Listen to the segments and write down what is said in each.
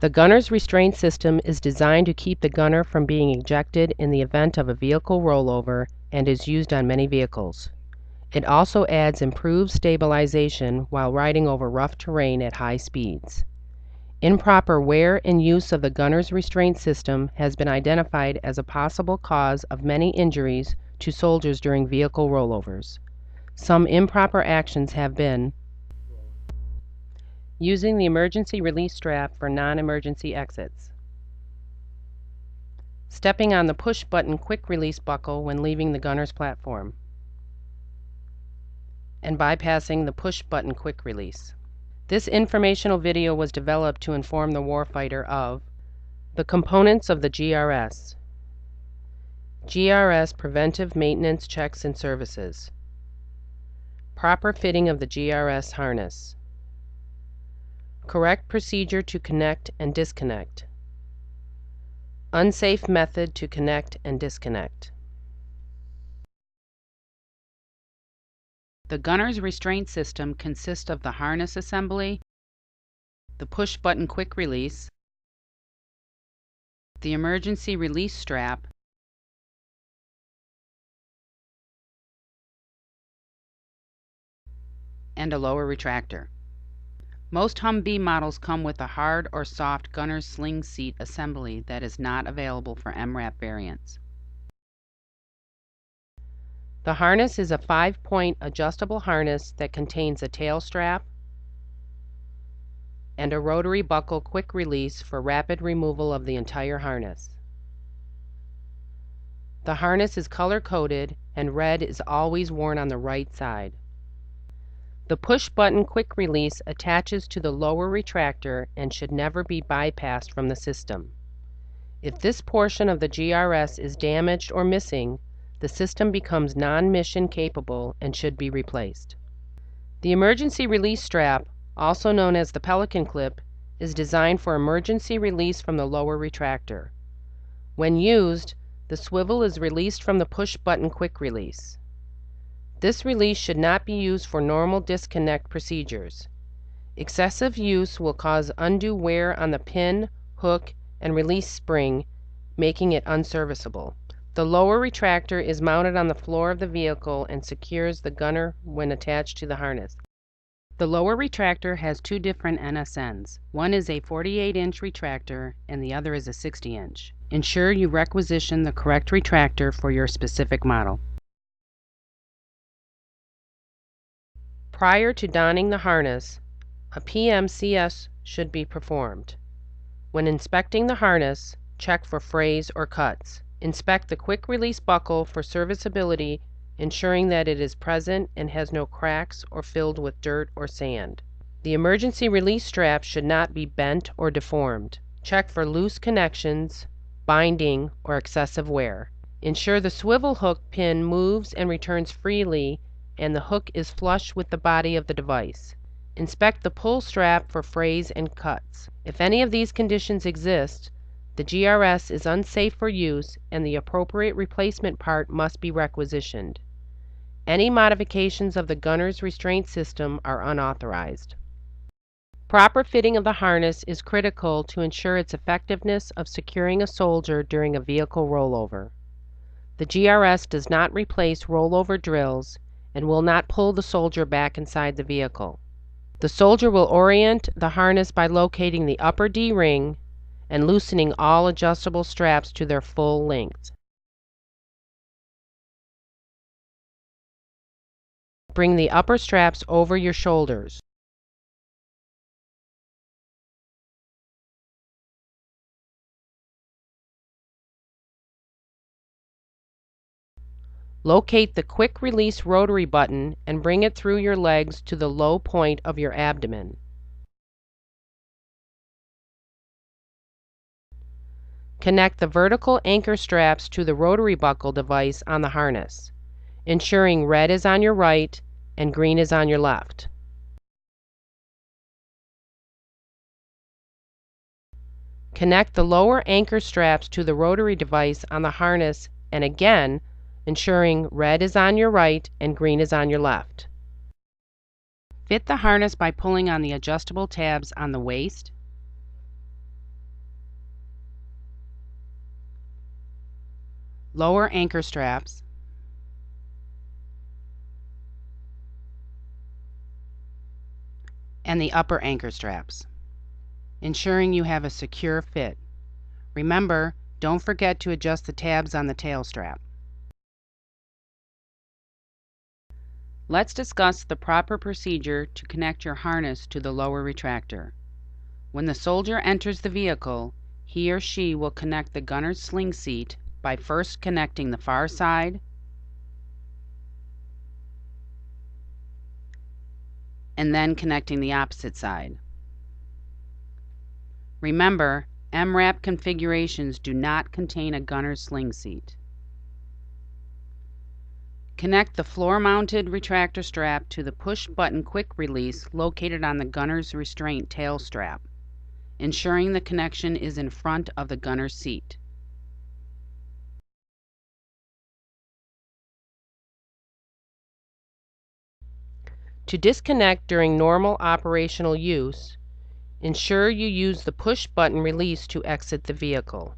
The Gunners Restraint System is designed to keep the gunner from being ejected in the event of a vehicle rollover and is used on many vehicles. It also adds improved stabilization while riding over rough terrain at high speeds. Improper wear and use of the Gunners Restraint System has been identified as a possible cause of many injuries to soldiers during vehicle rollovers. Some improper actions have been using the emergency release strap for non-emergency exits, stepping on the push-button quick-release buckle when leaving the gunner's platform, and bypassing the push-button quick-release. This informational video was developed to inform the warfighter of the components of the GRS, GRS preventive maintenance checks and services, proper fitting of the GRS harness, correct procedure to connect and disconnect, unsafe method to connect and disconnect. The Gunners Restraint System consists of the harness assembly, the push-button quick release, the emergency release strap, and a lower retractor. Most Humvee models come with a hard or soft gunner's sling seat assembly that is not available for MRAP variants. The harness is a 5-point adjustable harness that contains a tail strap and a rotary buckle quick release for rapid removal of the entire harness. The harness is color-coded and red is always worn on the right side. The push-button quick release attaches to the lower retractor and should never be bypassed from the system. If this portion of the GRS is damaged or missing, the system becomes non-mission capable and should be replaced. The emergency release strap, also known as the Pelican clip, is designed for emergency release from the lower retractor. When used, the swivel is released from the push-button quick release. This release should not be used for normal disconnect procedures. Excessive use will cause undue wear on the pin, hook, and release spring, making it unserviceable. The lower retractor is mounted on the floor of the vehicle and secures the gunner when attached to the harness. The lower retractor has two different NSNs. One is a 48-inch retractor and the other is a 60-inch. Ensure you requisition the correct retractor for your specific model. Prior to donning the harness, a PMCS should be performed. When inspecting the harness, check for frays or cuts. Inspect the quick release buckle for serviceability, ensuring that it is present and has no cracks or filled with dirt or sand. The emergency release strap should not be bent or deformed. Check for loose connections, binding, or excessive wear. Ensure the swivel hook pin moves and returns freely and the hook is flush with the body of the device. Inspect the pull strap for frays and cuts. If any of these conditions exist, the GRS is unsafe for use and the appropriate replacement part must be requisitioned. Any modifications of the Gunners Restraint System are unauthorized. Proper fitting of the harness is critical to ensure its effectiveness of securing a soldier during a vehicle rollover. The GRS does not replace rollover drills and will not pull the soldier back inside the vehicle. The soldier will orient the harness by locating the upper D-ring and loosening all adjustable straps to their full length. Bring the upper straps over your shoulders. Locate the quick release rotary button and bring it through your legs to the low point of your abdomen. Connect the vertical anchor straps to the rotary buckle device on the harness, ensuring red is on your right and green is on your left. Connect the lower anchor straps to the rotary device on the harness and again, ensuring red is on your right and green is on your left. Fit the harness by pulling on the adjustable tabs on the waist, lower anchor straps, and the upper anchor straps, ensuring you have a secure fit. Remember, don't forget to adjust the tabs on the tail strap. Let's discuss the proper procedure to connect your harness to the lower retractor. When the soldier enters the vehicle, he or she will connect the gunner's sling seat by first connecting the far side and then connecting the opposite side. Remember, MRAP configurations do not contain a gunner's sling seat. Connect the floor-mounted retractor strap to the push-button quick release located on the gunner's restraint tail strap, ensuring the connection is in front of the gunner's seat. To disconnect during normal operational use, ensure you use the push-button release to exit the vehicle.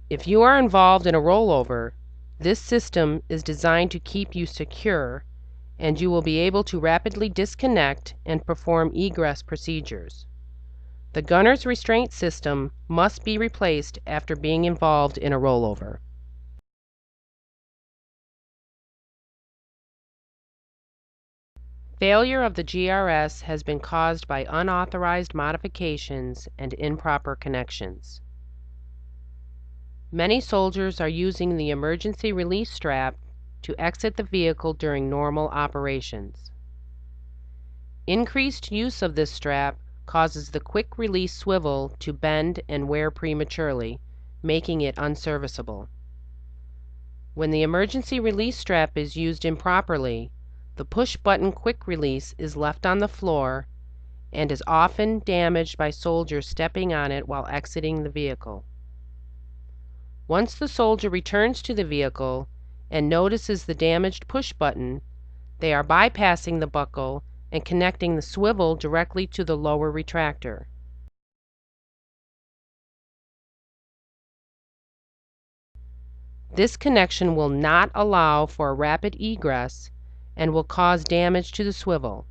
If you are involved in a rollover, this system is designed to keep you secure, and you will be able to rapidly disconnect and perform egress procedures. The Gunners Restraint System must be replaced after being involved in a rollover. Failure of the GRS has been caused by unauthorized modifications and improper connections. Many soldiers are using the emergency release strap to exit the vehicle during normal operations. Increased use of this strap causes the quick release swivel to bend and wear prematurely, making it unserviceable. When the emergency release strap is used improperly, the push-button quick release is left on the floor and is often damaged by soldiers stepping on it while exiting the vehicle. Once the soldier returns to the vehicle and notices the damaged push button, they are bypassing the buckle and connecting the swivel directly to the lower retractor. This connection will not allow for a rapid egress and will cause damage to the swivel.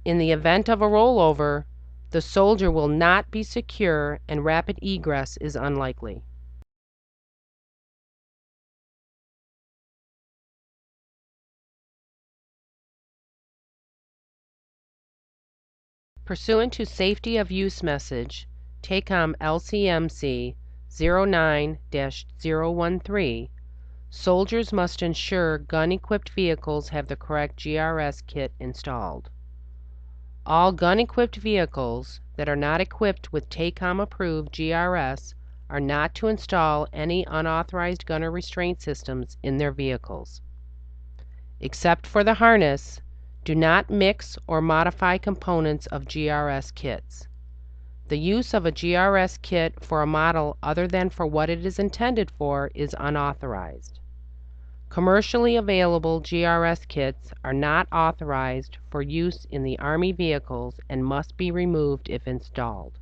In the event of a rollover, the soldier will not be secure and rapid egress is unlikely. Pursuant to Safety of Use Message, TACOM LCMC 09-013, soldiers must ensure gun-equipped vehicles have the correct GRS kit installed. All gun-equipped vehicles that are not equipped with TACOM-approved GRS are not to install any unauthorized gunner restraint systems in their vehicles. Except for the harness, do not mix or modify components of GRS kits. The use of a GRS kit for a model other than for what it is intended for is unauthorized. Commercially available GRS kits are not authorized for use in the Army vehicles and must be removed if installed.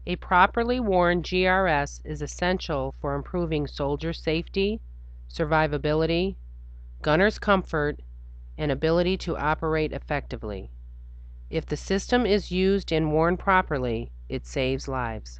A properly worn GRS is essential for improving soldier safety, survivability, gunner's comfort, and ability to operate effectively. If the system is used and worn properly, it saves lives.